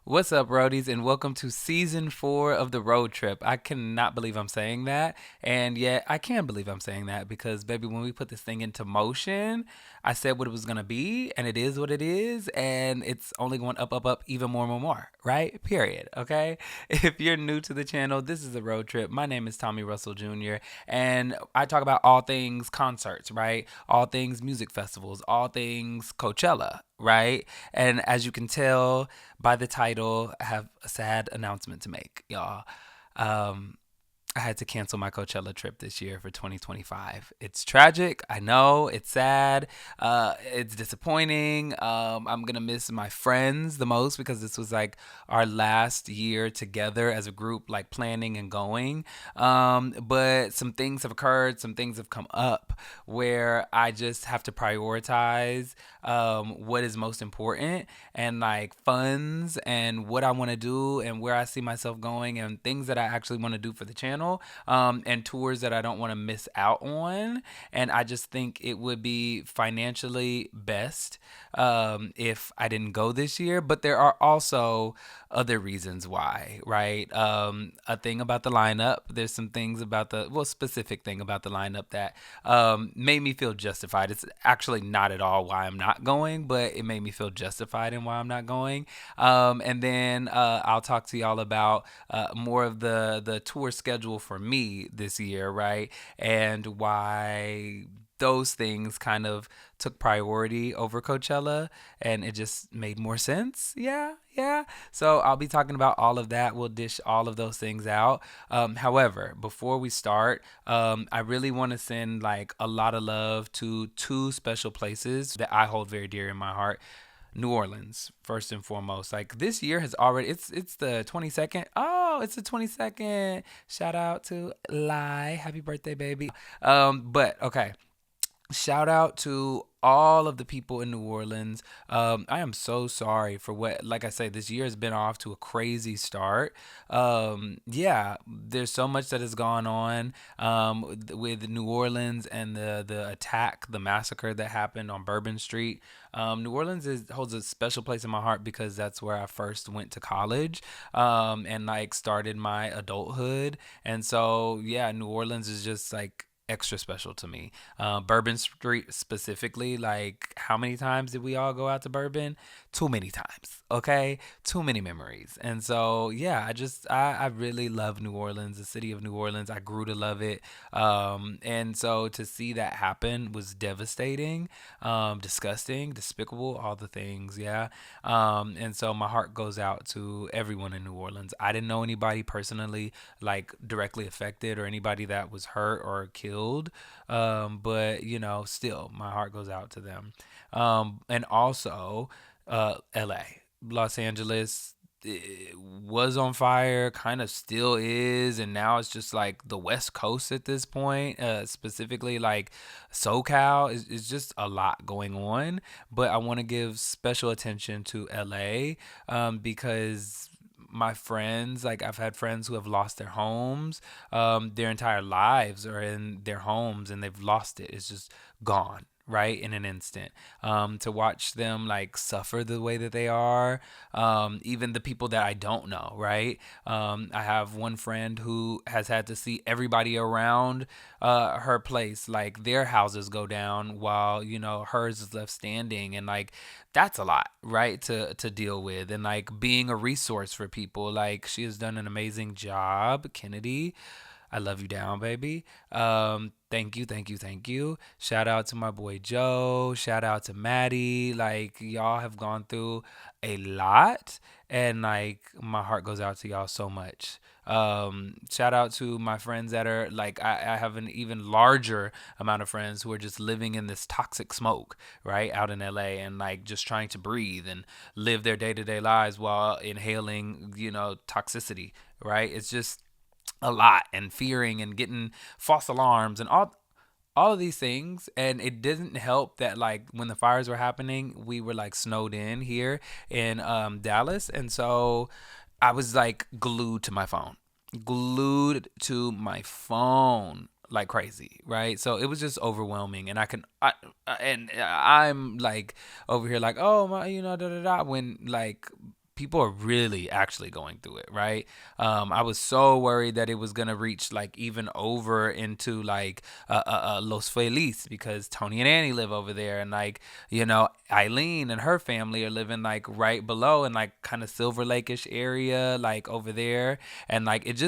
What's up, Roadies, and welcome to season 4 of the Road Trip. I cannot believe I'm saying that, and yet I can believe I'm saying that because, baby, when we put this thing into motion, I said what it was gonna be, and it is what it is, and it's only going up, up, up, even more, more, more, right? Period. Okay. If you're new to the channel, this is the Road Trip. My name is Tommy Russell Jr., and I talk about all things concerts, right? All things music festivals, all things Coachella, right? And as you can tell by the title, I have a sad announcement to make, y'all. Um, I had to cancel my Coachella trip this year for 2025. It's tragic. I know. It's sad. It's disappointing. I'm going to miss my friends the most because this was like our last year together as a group, like planning and going. But some things have occurred, some things have come up where I just have to prioritize what is most important and like funds and what I want to do and where I see myself going and things that I actually want to do for the channel, and tours that I don't want to miss out on. And I just think it would be financially best if I didn't go this year. But there are also other reasons why, right? A thing about the lineup. There's some things about specific thing about the lineup that made me feel justified. It's actually not at all why I'm not going, but it made me feel justified in why I'm not going. And then I'll talk to y'all about more of the tour schedule for me this year, right? And why those things kind of took priority over Coachella and it just made more sense. Yeah, yeah. So I'll be talking about all of that. We'll dish all of those things out. However, before we start, I really want to send like a lot of love to two special places that I hold very dear in my heart. New Orleans, first and foremost. Like this year has already it's the 22nd. Oh, it's the 22nd. Shout out to Lai. Happy birthday, baby. But okay. Shout out to all of the people in New Orleans. I am so sorry for what, like I say, this year has been off to a crazy start. Yeah, there's so much that has gone on with New Orleans and the attack, the massacre that happened on Bourbon Street. New Orleans holds a special place in my heart because that's where I first went to college, and like started my adulthood. And so, yeah, New Orleans is just like extra special to me. Bourbon Street specifically, like how many times did we all go out to Bourbon? Too many times, okay? Too many memories. And so, yeah, I really love New Orleans, the city of New Orleans. I grew to love it. And so to see that happen was devastating, disgusting, despicable, all the things, yeah. And so my heart goes out to everyone in New Orleans. I didn't know anybody personally, like directly affected or anybody that was hurt or killed. But still, my heart goes out to them. And also, LA, Los Angeles, was on fire, kind of still is, and now it's just like the West Coast at this point, specifically like SoCal is just a lot going on. But I want to give special attention to LA, because my friends, like I've had friends who have lost their homes, their entire lives are in their homes and they've lost it. It's just gone, right, in an instant. To watch them like suffer the way that they are, even the people that I don't know, right? I have one friend who has had to see everybody around her place, like their houses go down while hers is left standing, and like that's a lot, right, to deal with, and like being a resource for people. Like she has done an amazing job, Kennedy. I love you down, baby. Thank you, thank you, thank you. Shout out to my boy Joe. Shout out to Maddie. Like y'all have gone through a lot, and like my heart goes out to y'all so much. Shout out to my friends that are like I have an even larger amount of friends who are just living in this toxic smoke, right, out in LA, and like just trying to breathe and live their day to day lives while inhaling, toxicity, right? It's just a lot, and fearing and getting false alarms and all of these things. And it didn't help that like when the fires were happening, we were like snowed in here in Dallas, and so I was like glued to my phone like crazy, right? So it was just overwhelming, and I'm like over here like, oh my, da da da, when like people are really actually going through it, right? I was so worried that it was gonna reach like even over into like Los Feliz, because Tony and Annie live over there, and like, Eileen and her family are living like right below in like kind of Silver Lake-ish area, like over there, and like it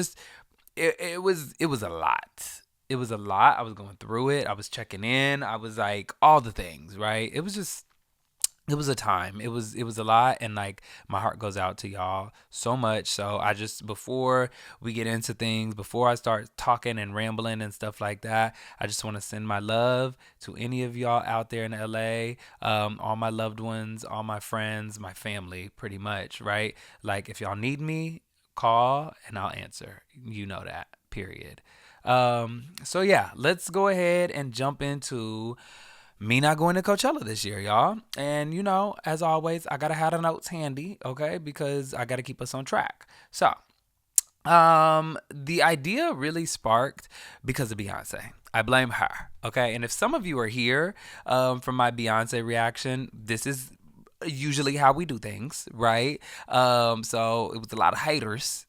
was a lot. It was a lot. I was going through it. I was checking in. I was like all the things, right? It was a time. It was a lot, and like my heart goes out to y'all so much. So I just, before we get into things, before I start talking and rambling and stuff like that, I just want to send my love to any of y'all out there in LA, all my loved ones, all my friends, my family, pretty much, right? Like, if y'all need me, call and I'll answer. You know that. Period. So yeah, let's go ahead and jump into me not going to Coachella this year, y'all. And as always, I gotta have the notes handy, okay? Because I gotta keep us on track. So, the idea really sparked because of Beyonce. I blame her, okay? And if some of you are here, from my Beyonce reaction, this is usually how we do things, right? So it was a lot of haters,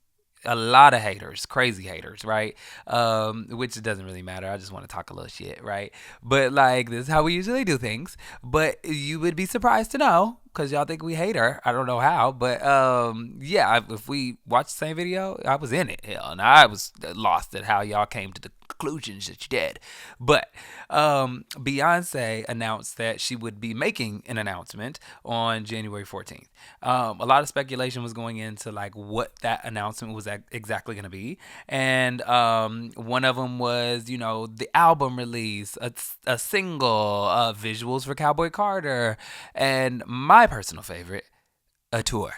crazy haters, right? Which doesn't really matter. I just want to talk a little shit, right? But like, this is how we usually do things. But you would be surprised to know, because y'all think we hate her. I don't know how, but yeah. If we watch the same video, I was in it, hell, and I was lost at how y'all came to the conclusions that you did. But Beyonce announced that she would be making an announcement on January 14th. A lot of speculation was going into like what that announcement was exactly going to be, and one of them was, the album release, a single, visuals for Cowboy Carter, and my personal favorite, a tour.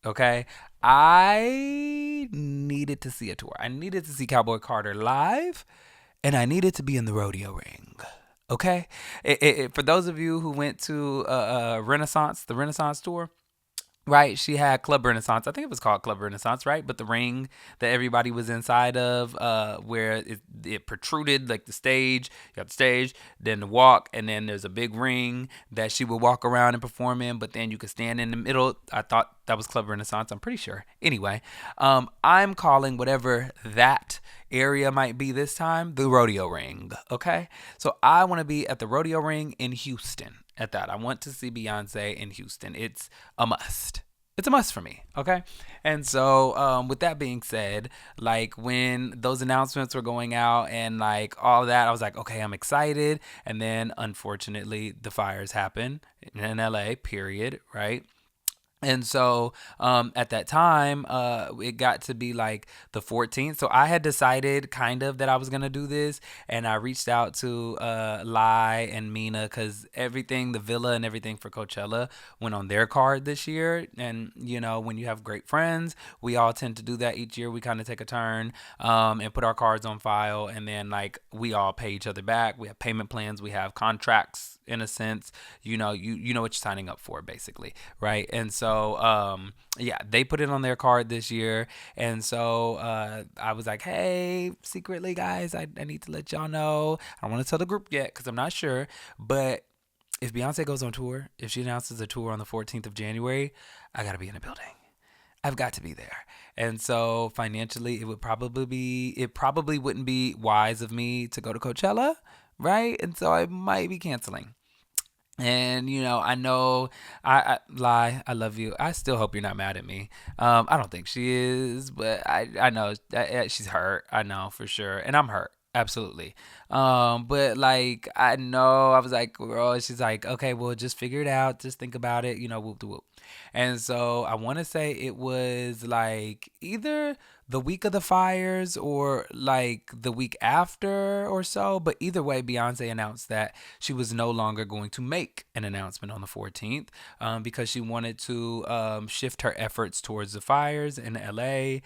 Okay, I needed to see a tour. I needed to see Cowboy Carter live, and I needed to be in the rodeo ring. Okay, for those of you who went to the Renaissance tour, right? She had Club Renaissance. I think it was called Club Renaissance, right? But the ring that everybody was inside of, where it protruded, like the stage. You got the stage, then the walk, and then there's a big ring that she would walk around and perform in. But then you could stand in the middle. I thought that was Club Renaissance. I'm pretty sure. Anyway, I'm calling whatever that area might be this time the rodeo ring. Okay, so I want to be at the rodeo ring in Houston. At that, I want to see Beyonce in Houston. It's a must. It's a must for me, okay? And so, with that being said, like, when those announcements were going out and like all that, I was like, okay, I'm excited. And then, unfortunately, the fires happened in LA, period, right? And so, at that time, it got to be like the 14th. So I had decided kind of that I was going to do this. And I reached out to Lai and Mina, because everything, the villa and everything for Coachella went on their card this year. And, when you have great friends, we all tend to do that each year. We kind of take a turn, and put our cards on file. And then, like, we all pay each other back. We have payment plans. We have contracts, in a sense. You know what you're signing up for, basically, right? And so, yeah, they put it on their card this year. And so I was like, hey, secretly, guys, I need to let y'all know. I don't want to tell the group yet because I'm not sure. But if Beyonce goes on tour, if she announces a tour on the 14th of January, I got to be in the building. I've got to be there. And so financially, it probably wouldn't be wise of me to go to Coachella, right? And so I might be canceling. And I know I lie. I love you. I still hope you're not mad at me. I don't think she is, but I know she's hurt. I know for sure, and I'm hurt. Absolutely. But like, I know I was like, girl, she's like, okay, well, just figure it out. Just think about it, whoop de whoop. And so I want to say it was like either the week of the fires or like the week after or so. But either way, Beyonce announced that she was no longer going to make an announcement on the 14th, because she wanted to shift her efforts towards the fires in LA,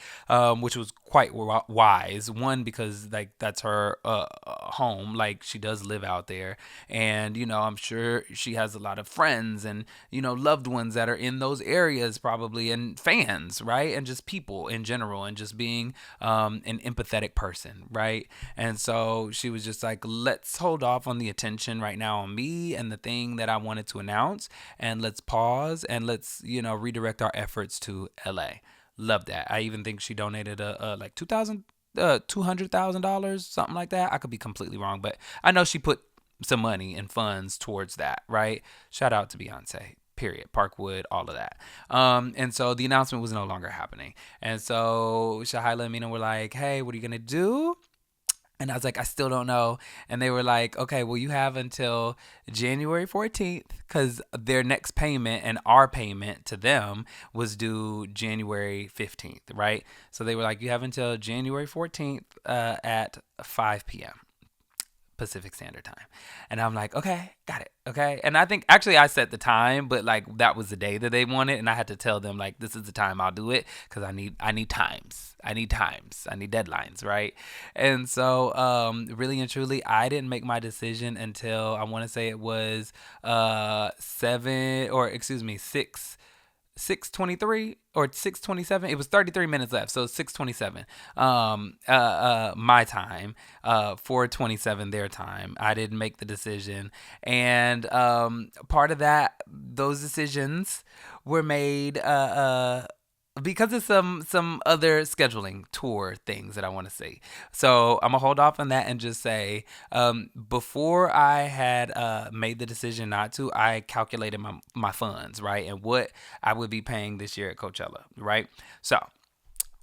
which was quite wise. One, because like that's her home, like she does live out there, and I'm sure she has a lot of friends and loved ones that are in those areas probably, and fans, right, and just people in general, and just just being an empathetic person, right? And so she was just like, let's hold off on the attention right now on me and the thing that I wanted to announce, and let's pause and let's, redirect our efforts to LA. Love that. I even think she donated like $200,000, something like that. I could be completely wrong, but I know she put some money and funds towards that, right? Shout out to Beyonce. Period. Parkwood, all of that. And so the announcement was no longer happening. And so Shahila and Mina were like, hey, what are you going to do? And I was like, I still don't know. And they were like, okay, well, you have until January 14th because their next payment and our payment to them was due January 15th, right? So they were like, you have until January 14th at 5 p.m. Pacific Standard Time. And I'm like, okay, got it. Okay. And I think actually I set the time, but like that was the day that they wanted. And I had to tell them like, this is the time I'll do it. Cause I need times. I need deadlines. Right. And so, really and truly, I didn't make my decision until I want to say it was, 6:23 or 6:27. It was 33 minutes left, so 6:27 my time, 4:27 their time. I didn't make the decision, and part of that, those decisions were made because of some other scheduling tour things that I want to see. So I'm gonna hold off on that and just say, before I had made the decision not to, I calculated my funds, right, and what I would be paying this year at Coachella, right? So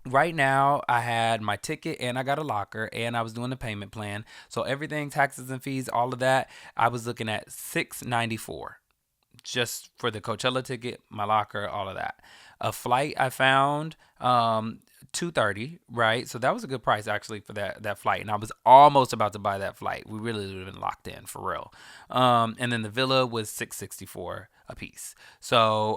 right now I had my ticket and I got a locker and I was doing the payment plan. So everything, taxes and fees, all of that, I was looking at $694 just for the Coachella ticket, my locker, all of that. A flight I found, 230, right? So that was a good price actually for that flight. And I was almost about to buy that flight. We really would have been locked in for real. And then the villa was 664 a piece. So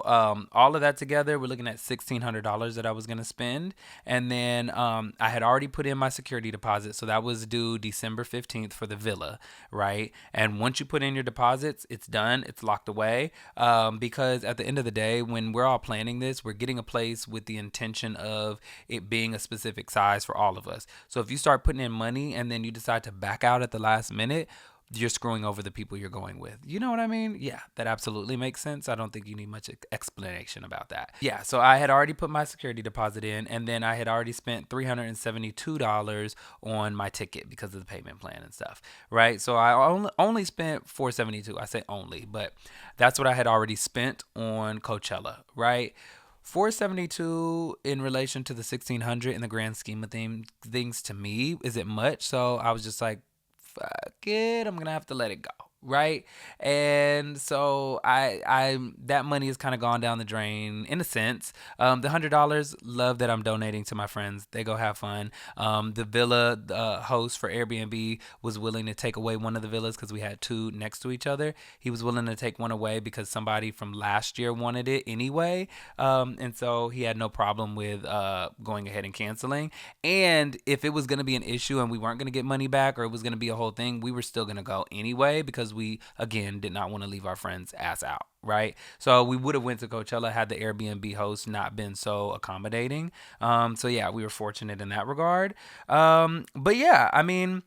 all of that together, we're looking at $1,600 that I was going to spend. And then I had already put in my security deposit. So that was due December 15th for the villa, right? And once you put in your deposits, it's done. It's locked away. Because at the end of the day, when we're all planning this, we're getting a place with the intention of it being a specific size for all of us. So if you start putting in money and then you decide to back out at the last minute, you're screwing over the people you're going with. You know what I mean? Yeah, that absolutely makes sense. I don't think you need much explanation about that. Yeah, so I had already put my security deposit in, and then I had already spent $372 on my ticket because of the payment plan and stuff, right? So I only spent $472. I say only, but that's what I had already spent on Coachella, right? 472 in relation to the 1600 in the grand scheme of things to me isn't much. So I was just like, fuck it, I'm gonna have to let it go, right? And so I that money has kind of gone down the drain in a sense. The $100, love that I'm donating to my friends. They go have fun. The villa host for Airbnb was willing to take away one of the villas because we had two next to each other. He was willing to take one away because somebody from last year wanted it anyway. And so he had no problem with going ahead and canceling. And if it was going to be an issue and we weren't going to get money back, or it was going to be a whole thing, we were still going to go anyway because we, again, did not want to leave our friends ass out, right? So we would have went to Coachella had the Airbnb host not been so accommodating. So yeah, we were fortunate in that regard. But yeah, I mean,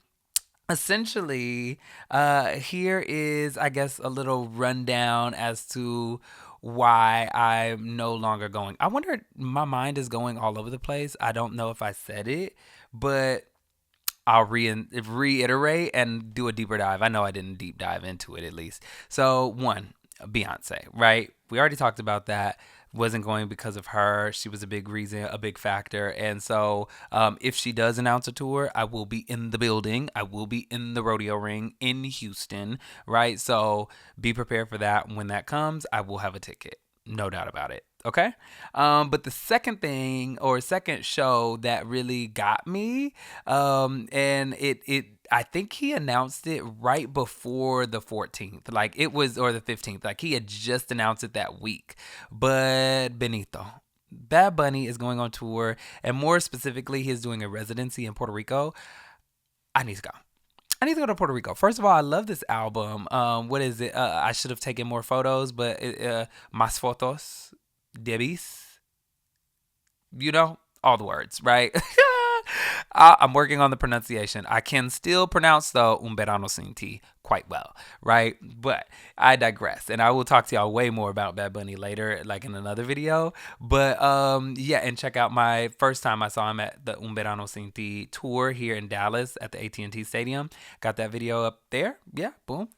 essentially, here is, I guess, a little rundown as to why I'm no longer going. I wonder, my mind is going all over the place. I don't know if I said it, but I'll reiterate and do a deeper dive. I know I didn't deep dive into it at least. So one, Beyonce, right? We already talked about that. Wasn't going because of her. She was a big reason, a big factor. And so if she does announce a tour, I will be in the building. I will be in the rodeo ring in Houston, right? So be prepared for that. When that comes, I will have a ticket. No doubt about it. Okay. But the second thing, or second show that really got me, and I think he announced it right before the 14th, like it was, or the 15th, like he had just announced it that week. But Benito, Bad Bunny is going on tour, and more specifically, he's doing a residency in Puerto Rico. I need to go. I need to go to Puerto Rico. First of all, I love this album. What is it? I should have taken more photos, but Más Fotos, Debis, all the words, right? I'm working on the pronunciation. I can still pronounce the Un Verano Sin Ti quite well, right? But I digress, and I will talk to y'all way more about Bad Bunny later, like in another video. But yeah, and check out my first time I saw him at the Un Verano Sin Ti tour here in Dallas at the AT&T Stadium. Got that video up there. Yeah, boom.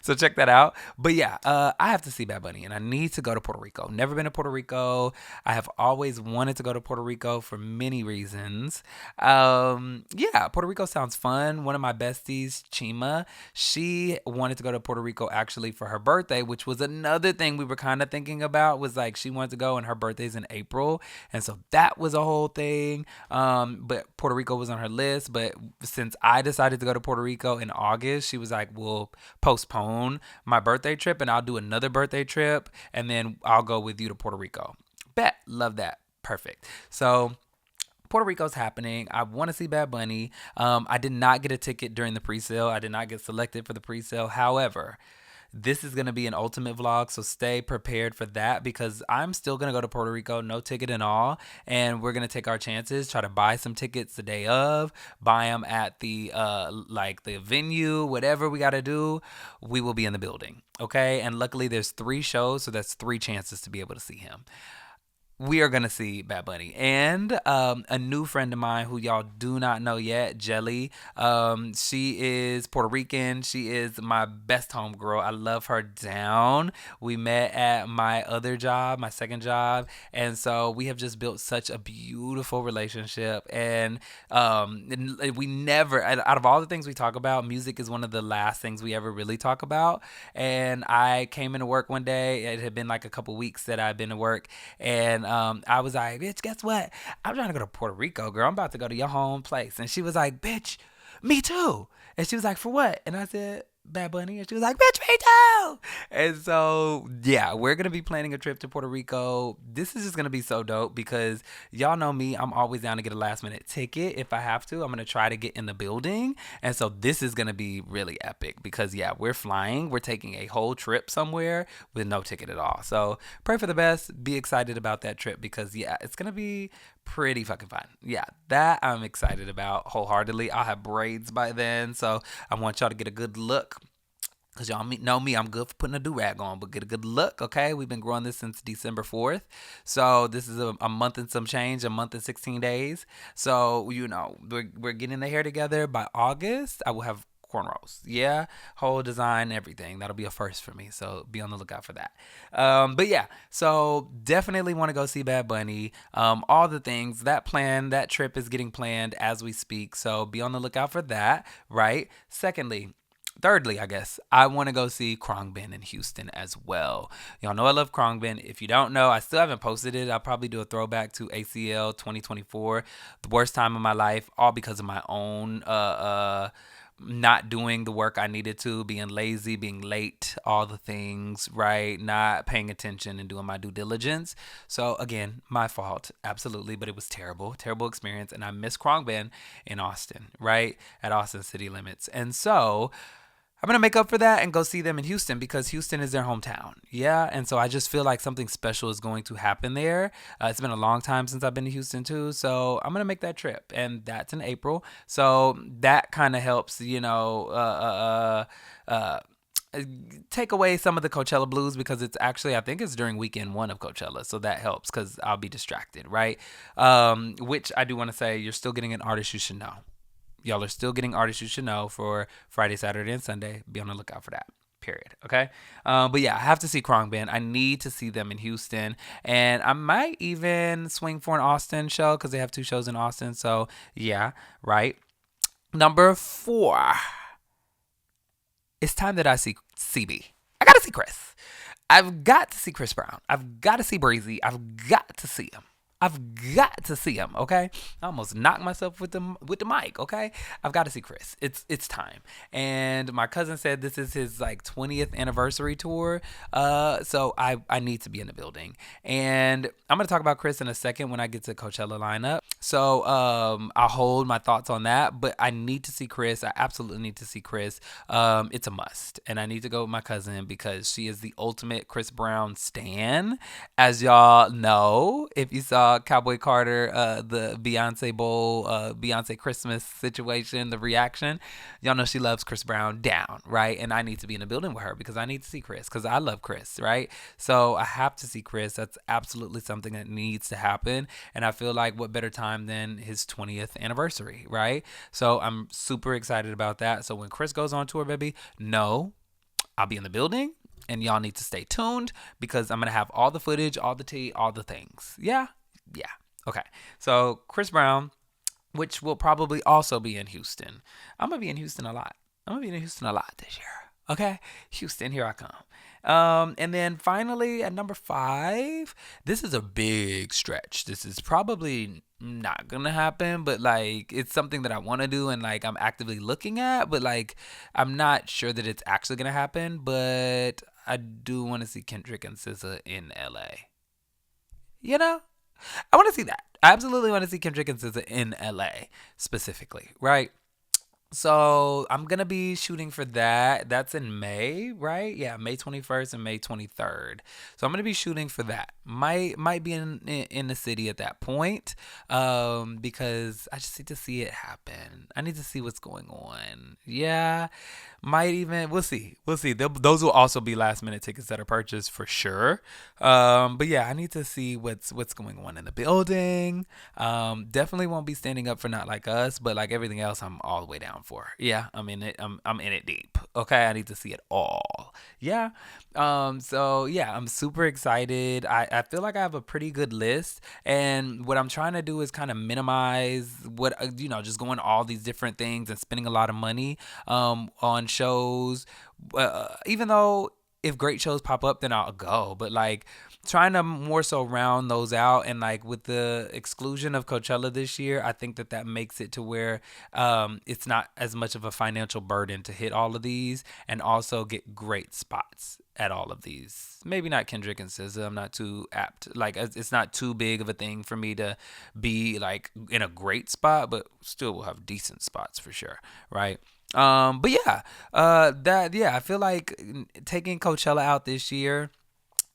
So check that out. But yeah, I have to see Bad Bunny, and I need to go to Puerto Rico. Never been to Puerto Rico. I have always wanted to go to Puerto Rico for many reasons. Yeah, Puerto Rico sounds fun. One of my besties, Chima, she wanted to go to Puerto Rico actually for her birthday, which was another thing we were kind of thinking about, was like she wanted to go and her birthday's in April. And so that was a whole thing. But Puerto Rico was on her list. But since I decided to go to Puerto Rico in August, she was like, we'll postpone my birthday trip and I'll do another birthday trip. And then I'll go with you to Puerto Rico. Bet. Love that. Perfect. So Puerto Rico's happening. I want to see Bad Bunny. I did not get a ticket during the pre-sale. I did not get selected for the pre-sale. However, this is going to be an ultimate vlog, so stay prepared for that because I'm still going to go to Puerto Rico, no ticket and all, and we're going to take our chances, try to buy some tickets the day of, buy them at the like the venue, whatever we got to do, we will be in the building, okay? And luckily there's 3 shows, so that's 3 chances to be able to see him. We are going to see Bad Bunny. And a new friend of mine who y'all do not know yet, Jelly. She is Puerto Rican. She is my best homegirl. I love her down. We met at my other job, my second job. And so we have just built such a beautiful relationship. And we never, out of all the things we talk about, music is one of the last things we ever really talk about. And I came into work one day. It had been like a couple weeks that I'd been to work. And I was like, bitch, guess what? I'm trying to go to Puerto Rico, girl. I'm about to go to your home place. And she was like, bitch, me too. And she was like, for what? And I said, Bad Bunny. And she was like, bitch, me too. And so, yeah, we're going to be planning a trip to Puerto Rico. This is just going to be so dope because y'all know me. I'm always down to get a last minute ticket if I have to. I'm going to try to get in the building. And so this is going to be really epic because, yeah, we're flying. We're taking a whole trip somewhere with no ticket at all. So pray for the best. Be excited about that trip because, yeah, it's going to be pretty fucking fun. Yeah, that I'm excited about wholeheartedly. I'll have braids by then. So I want y'all to get a good look. Because y'all know me, I'm good for putting a do-rag on, but get a good look, okay? We've been growing this since December 4th. So this is a month and some change, a month and 16 days. So, you know, we're getting the hair together. By August, I will have cornrows. Yeah, whole design, everything. That'll be a first for me. So be on the lookout for that. But yeah, so definitely want to go see Bad Bunny. All the things, that trip is getting planned as we speak. So be on the lookout for that, right? Thirdly, I guess, I want to go see Khruangbin in Houston as well. Y'all know I love Khruangbin. If you don't know, I still haven't posted it. I'll probably do a throwback to ACL 2024, the worst time of my life, all because of my own not doing the work I needed to, being lazy, being late, all the things, right? Not paying attention and doing my due diligence. So again, my fault, absolutely, but it was terrible experience. And I miss Khruangbin in Austin, right? At Austin City Limits. And so I'm going to make up for that and go see them in Houston because Houston is their hometown. Yeah. And so I just feel like something special is going to happen there. It's been a long time since I've been to Houston too. So I'm going to make that trip and that's in April. So that kind of helps, you know, take away some of the Coachella blues because it's actually, I think it's during weekend 1 of Coachella. So that helps because I'll be distracted, right? Which I do want to say, you're still getting an artist you should know. Y'all are still getting artists you should know for Friday, Saturday, and Sunday. Be on the lookout for that. Period. Okay? But yeah, I have to see Khruangbin. I need to see them in Houston. And I might even swing for an Austin show because they have 2 shows in Austin. So yeah, right? Number 4. It's time that I see CB. I got to see Chris. I've got to see Chris Brown. I've got to see Breezy. I've got to see him. I've got to see him, okay? I almost knocked myself with the mic, okay? I've got to see Chris. It's time. And my cousin said this is his like 20th anniversary tour. So I need to be in the building. And I'm going to talk about Chris in a second when I get to Coachella lineup. So I'll hold my thoughts on that, but I need to see Chris. I absolutely need to see Chris. It's a must, and I need to go with my cousin because she is the ultimate Chris Brown stan. As y'all know, if you saw Cowboy Carter, the Beyonce Bowl, Beyonce Christmas situation, the reaction, y'all know she loves Chris Brown down, right? And I need to be in the building with her because I need to see Chris because I love Chris, right? So I have to see Chris. That's absolutely something that needs to happen. And I feel like what better time than his 20th anniversary, right? So I'm super excited about that. So when Chris goes on tour, baby, no, I'll be in the building and y'all need to stay tuned because I'm going to have all the footage, all the tea, all the things. Yeah. Yeah. Okay. So Chris Brown, which will probably also be in Houston. I'm going to be in Houston a lot. I'm going to be in Houston a lot this year. Okay? Houston, here I come. And then finally at number 5, this is a big stretch. This is probably not gonna happen, but like it's something that I want to do and like I'm actively looking at, but like I'm not sure that it's actually gonna happen. But I do want to see Kendrick and SZA in LA. You know, I want to see that. I absolutely want to see Kendrick and SZA in LA specifically, right? So I'm gonna be shooting for that. That's in May, right? Yeah, May 21st and May 23rd. So I'm gonna be shooting for that. Might be in the city at that point, because I just need to see it happen. I need to see what's going on. Yeah, might even we'll see. Those will also be last minute tickets that are purchased for sure. But yeah, I need to see what's going on in the building. Definitely won't be standing up for Not Like Us, but like everything else, I'm all the way down for. Yeah, I'm in it. I'm in it deep. Okay, I need to see it all. Yeah. So yeah, I'm super excited. I feel like I have a pretty good list, and what I'm trying to do is kind of minimize what just going to all these different things and spending a lot of money on shows. Even though if great shows pop up, then I'll go. But like trying to more so round those out, and like with the exclusion of Coachella this year, I think that makes it to where it's not as much of a financial burden to hit all of these and also get great spots at all of these. Maybe not Kendrick and SZA. I'm not too apt. Like it's not too big of a thing for me to be like in a great spot, but still will have decent spots for sure, right? But yeah, I feel like taking Coachella out this year,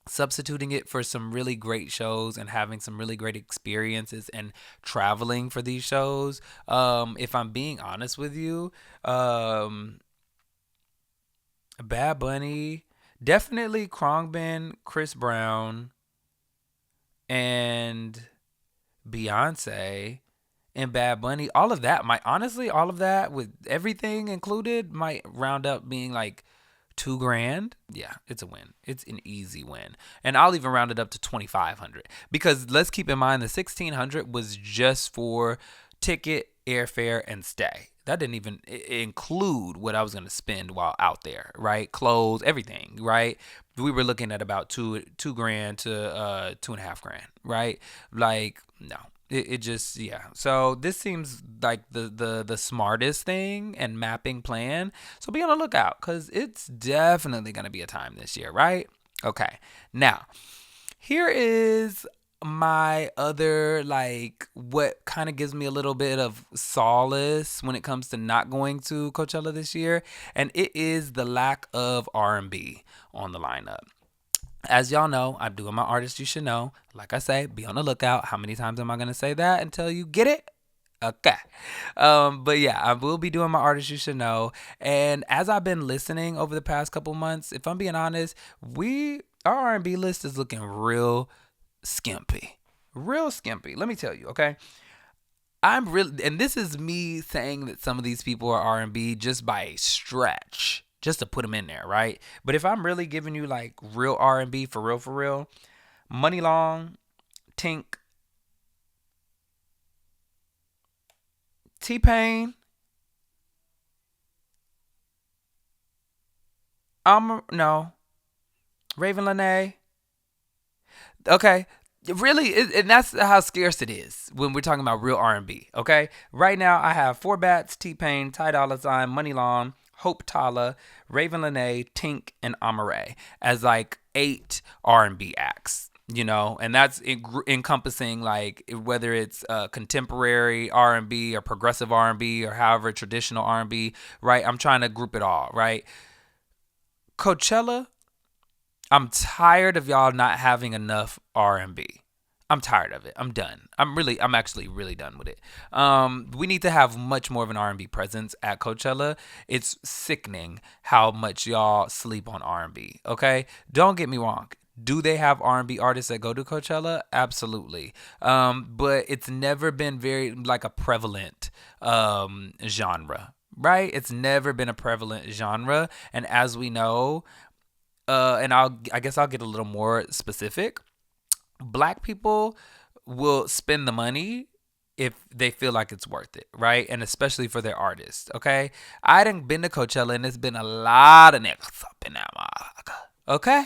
substituting it for some really great shows and having some really great experiences and traveling for these shows. If I'm being honest with you, Bad Bunny, definitely Khruangbin, Chris Brown, and Beyonce and Bad Bunny, all of that might honestly, all of that with everything included might round up being like 2 grand. Yeah, it's a win. It's an easy win. And I'll even round it up to 2,500 because let's keep in mind the 1,600 was just for ticket, airfare, and stay. That didn't even include what I was going to spend while out there, right? Clothes, everything, right? We were looking at about 2 grand to 2.5 grand, right? Like, no. It just, yeah. So this seems like the smartest thing and mapping plan. So be on the lookout because it's definitely going to be a time this year, right? Okay. Now, here is my other, like, what kind of gives me a little bit of solace when it comes to not going to Coachella this year. And it is the lack of R&B on the lineup. As y'all know, I'm doing my artist you should know. Like I say, be on the lookout. How many times am I going to say that until you get it? Okay. But yeah, I will be doing my artist you should know. And as I've been listening over the past couple months, if I'm being honest, our R&B list is looking real skimpy. Real skimpy. Let me tell you, okay? I'm really, and this is me saying that some of these people are R&B just by a stretch, just to put them in there, right? But if I'm really giving you like real R&B for real, Money Long, Tink, T-Pain, no, Raven Lene. Okay, really, and that's how scarce it is when we're talking about real R&B. Okay, right now I have Four Bats, T-Pain, Ty Dolla $ign, Money Long, Hope Tala, Raven Lene, Tink, and Amare as like 8 R&B acts. And that's encompassing like whether it's contemporary R&B or progressive R&B or however traditional R&B, right? I'm trying to group it all, right? Coachella, I'm tired of y'all not having enough R&B. I'm tired of it. I'm done. I'm actually really done with it. We need to have much more of an R&B presence at Coachella. It's sickening how much y'all sleep on R&B. Okay, don't get me wrong. Do they have R&B artists that go to Coachella? Absolutely. But it's never been very like a prevalent genre, right? It's never been a prevalent genre, and as we know, and I guess I'll get a little more specific. Black people will spend the money if they feel like it's worth it, right? And especially for their artists, okay? I done been to Coachella and there's been a lot of niggas up in that motherfucker, okay?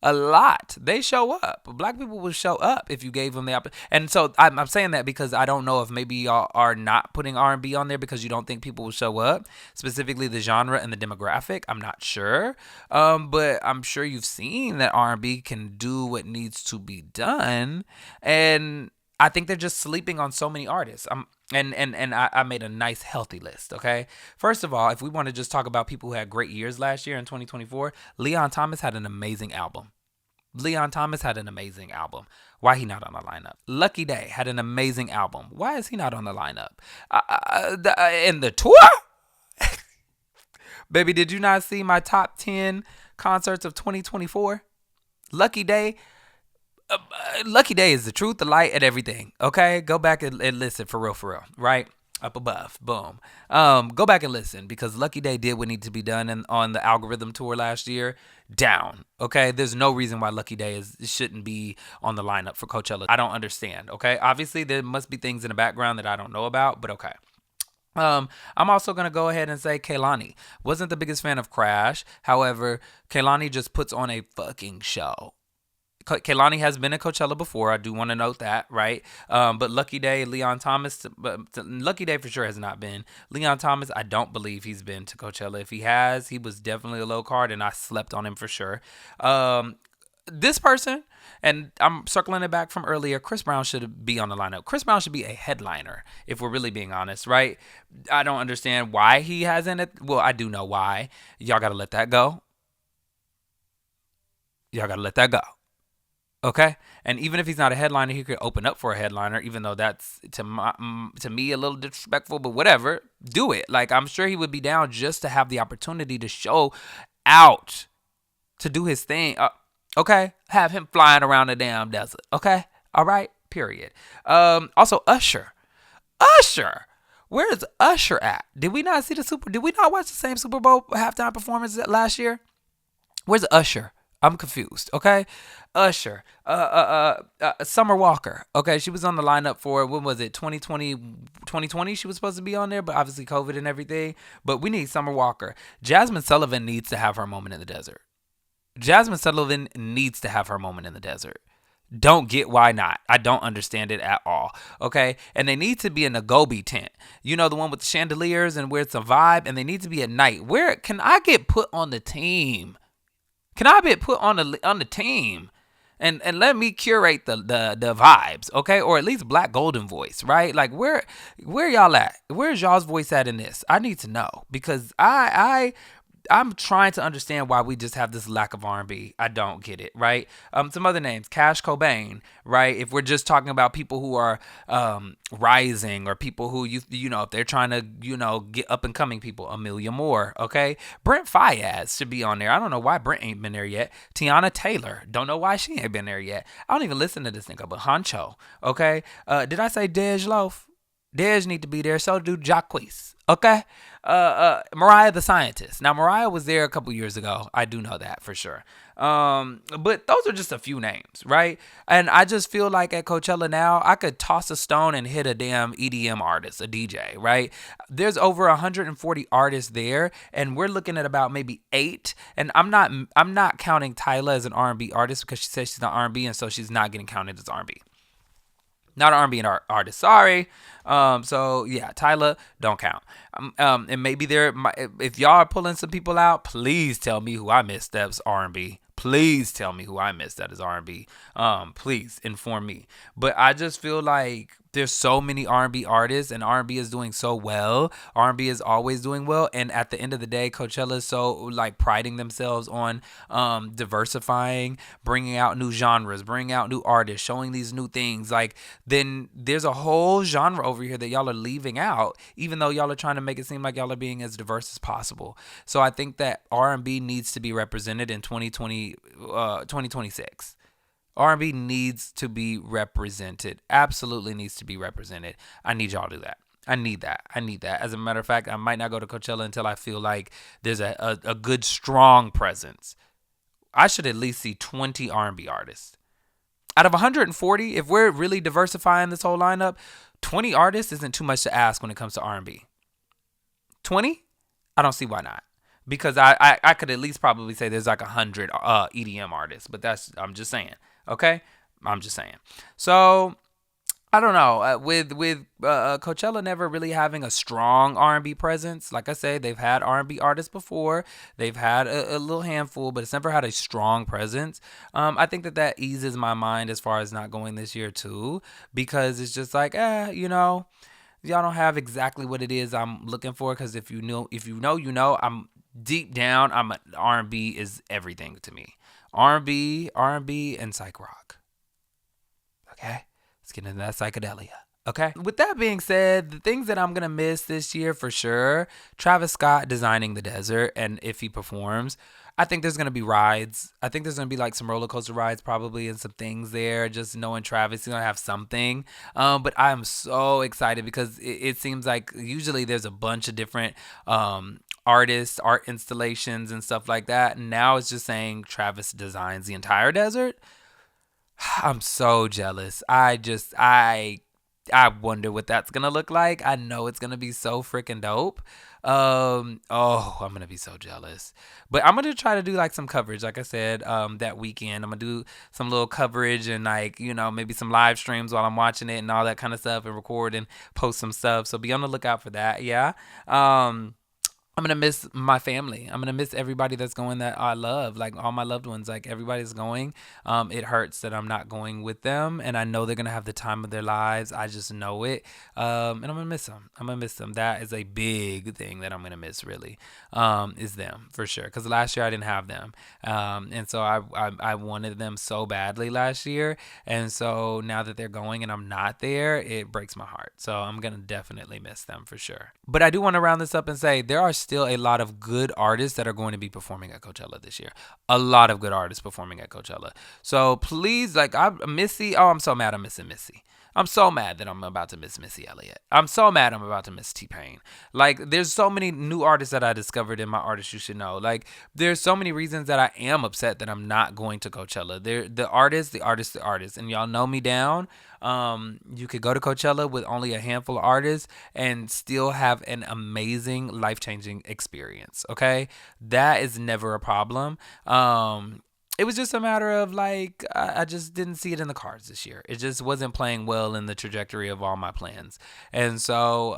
A lot. They show up. Black people will show up if you gave them the opportunity. And so I'm saying that because I don't know if maybe y'all are not putting R&B on there because you don't think people will show up. Specifically the genre and the demographic. I'm not sure. But I'm sure you've seen that R&B can do what needs to be done. And I think they're just sleeping on so many artists. I made a nice healthy list, okay? First of all, if we want to just talk about people who had great years last year in 2024, Leon Thomas had an amazing album. Why he not on the lineup? Lucky Day had an amazing album. Why is he not on the lineup? In the tour? Baby, did you not see my top 10 concerts of 2024? Lucky Day is the truth, the light, and everything. Okay, go back and listen for real, right? Up above, boom. Go back and listen because Lucky Day did what needed to be done on the Algorithm tour last year. Down. Okay, there's no reason why Lucky Day shouldn't be on the lineup for Coachella. I don't understand. Okay, obviously there must be things in the background that I don't know about, but okay. I'm also going to go ahead and say Kehlani. Wasn't the biggest fan of Crash. However, Kehlani just puts on a fucking show. Kehlani has been at Coachella before. I do want to note that, right? But Lucky Day, Leon Thomas, Lucky Day for sure has not been. Leon Thomas, I don't believe he's been to Coachella. If he has, he was definitely a low card, and I slept on him for sure. This person, and I'm circling it back from earlier, Chris Brown should be on the lineup. Chris Brown should be a headliner, if we're really being honest, right? I don't understand why he hasn't. Well, I do know why. Y'all got to let that go. Okay, and even if he's not a headliner, he could open up for a headliner. Even though that's to me a little disrespectful, but whatever, do it. Like I'm sure he would be down just to have the opportunity to show out, to do his thing. Okay, have him flying around the damn desert. Okay, all right. Period. Also Usher. Where is Usher at? Did we not watch the same Super Bowl halftime performance last year? Where's Usher? I'm confused, okay? Usher, Summer Walker, okay? She was on the lineup for, when was it, 2020 she was supposed to be on there, but obviously COVID and everything. But we need Summer Walker. Jasmine Sullivan needs to have her moment in the desert. Don't get why not. I don't understand it at all, okay? And they need to be in a Gobi tent. You know, the one with the chandeliers and where it's a vibe, and they need to be at night. Where can I get put on the team? Can I be put on the team and let me curate the vibes, okay? Or at least Black Golden Voice, right? Like where y'all at? Where's y'all's voice at in this? I need to know because I'm trying to understand why we just have this lack of R&B. I don't get it, right? Some other names, Cash Cobain, right? If we're just talking about people who are rising or people who, you know, if they're trying to, you know, get up and coming people, Amelia Moore, okay? Brent Faiyaz should be on there. I don't know why Brent ain't been there yet. Tiana Taylor, don't know why she ain't been there yet. I don't even listen to this nigga, but Honcho, okay? Did I say Dej Loaf? Dej need to be there. So do Jacquees. Okay. Mariah the Scientist. Now Mariah was there a couple years ago. I do know that for sure. But those are just a few names, right? And I just feel like at Coachella now, I could toss a stone and hit a damn EDM artist, a DJ, right? There's over 140 artists there, and we're looking at about maybe 8. And I'm not counting Tyla as an R&B artist because she says she's not R&B, and so she's not getting counted as R&B. Not an R&B artist, sorry. So yeah, Tyla don't count. And maybe if y'all are pulling some people out, please tell me who I missed that's R&B. please tell me who I missed that is R&B. Please inform me. But I just feel like there's so many R&B artists, and R&B is doing so well. R&B is always doing well, and at the end of the day, Coachella is so like priding themselves on diversifying, bringing out new genres, bringing out new artists, showing these new things. Like, then there's a whole genre over here that y'all are leaving out, even though y'all are trying to make it seem like y'all are being as diverse as possible. So I think that R&B needs to be represented in 2026. R&B needs to be represented. Absolutely needs to be represented. I need y'all to do that. I need that. I need that. As a matter of fact, I might not go to Coachella until I feel like there's a good, strong presence. I should at least see 20 R&B artists. Out of 140, if we're really diversifying this whole lineup, 20 artists isn't too much to ask when it comes to R&B. 20? I don't see why not. Because I could at least probably say there's like 100 EDM artists. But I'm just saying. Okay? I'm just saying. So, I don't know. With Coachella never really having a strong R&B presence. Like I say, they've had R&B artists before. They've had a little handful, but it's never had a strong presence. I think that eases my mind as far as not going this year too. Because it's just like, y'all don't have exactly what it is I'm looking for. Because if you know, you know. I'm deep down. R&B is everything to me. R&B, and psych rock. Okay? Let's get into that psychedelia. Okay? With that being said, the things that I'm going to miss this year for sure, Travis Scott designing the desert, and if he performs, I think there's going to be rides. I think there's going to be like some roller coaster rides probably and some things there. Just knowing Travis, he's going to have something. But I'm so excited because it seems like usually there's a bunch of different artists, art installations and stuff like that. And now it's just saying Travis designs the entire desert. I'm so jealous. I wonder what that's gonna look like. I know it's gonna be so freaking dope. I'm gonna be so jealous. But I'm gonna try to do like some coverage, like I said, that weekend. I'm gonna do some little coverage and like, maybe some live streams while I'm watching it and all that kind of stuff and record and post some stuff. So be on the lookout for that, yeah. I'm going to miss my family. I'm going to miss everybody that's going that I love, like all my loved ones, like everybody's going. It hurts that I'm not going with them, and I know they're going to have the time of their lives. I just know it, and I'm going to miss them. I'm going to miss them. That is a big thing that I'm going to miss, really, is them, for sure, because last year I didn't have them, and so I wanted them so badly last year, and so now that they're going and I'm not there, it breaks my heart. So I'm going to definitely miss them, for sure. But I do want to round this up and say there are still a lot of good artists that are going to be performing at Coachella this year. A lot of good artists performing at Coachella. So please, Missy. Oh, I'm so mad I'm missing Missy. I'm so mad that I'm about to miss Missy Elliott. I'm so mad I'm about to miss T-Pain. Like, there's so many new artists that I discovered in my Artists You Should Know. Like, there's so many reasons that I am upset that I'm not going to Coachella. The artists. And y'all know me down. You could go to Coachella with only a handful of artists and still have an amazing, life-changing experience, okay? That is never a problem. It was just a matter of like, I just didn't see it in the cards this year. It just wasn't playing well in the trajectory of all my plans. And so,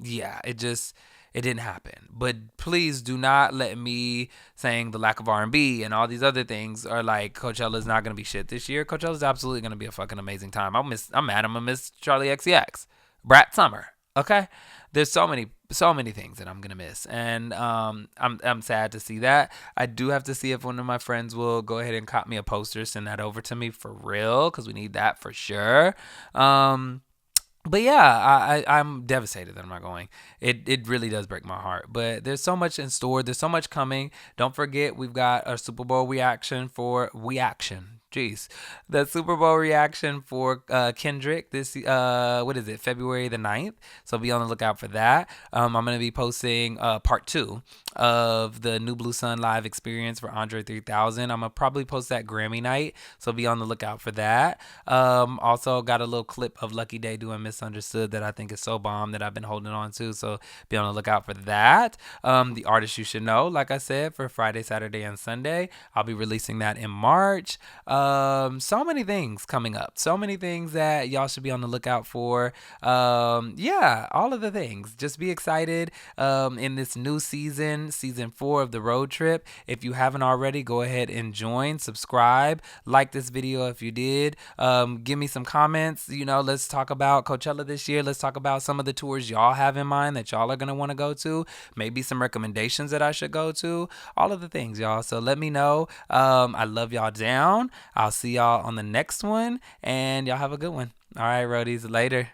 it didn't happen. But please do not let me saying the lack of R&B and all these other things are like Coachella is not going to be shit this year. Coachella is absolutely going to be a fucking amazing time. I'm mad I'm going to miss Charlie XCX. Brat Summer. Okay? There's so many things that I'm gonna miss, and I'm sad to see that. I do have to see if one of my friends will go ahead and cop me a poster, send that over to me for real, because we need that for sure. But yeah, I'm devastated that I'm not going. It really does break my heart. But there's so much in store. There's so much coming. Don't forget, we've got a Super Bowl reaction. Jeez. The Super Bowl reaction for Kendrick this February the 9th. So be on the lookout for that. I'm going to be posting part 2 of the New Blue Sun live experience for Andre 3000. I'm going to probably post that Grammy night. So be on the lookout for that. Also got a little clip of Lucky Day doing Misunderstood that I think is so bomb that I've been holding on to. So be on the lookout for that. The Artist You Should Know, like I said, for Friday, Saturday, and Sunday. I'll be releasing that in March. So many things coming up. So many things that y'all should be on the lookout for. Yeah, all of the things. Just be excited in this new season 4 of the road trip. If you haven't already, go ahead and join, subscribe, like this video if you did. Give me some comments. Let's talk about Coachella this year. Let's talk about some of the tours y'all have in mind that y'all are going to want to go to. Maybe some recommendations that I should go to. All of the things, y'all. So let me know. I love y'all down. I'll see y'all on the next one, and y'all have a good one. All right, roadies, later.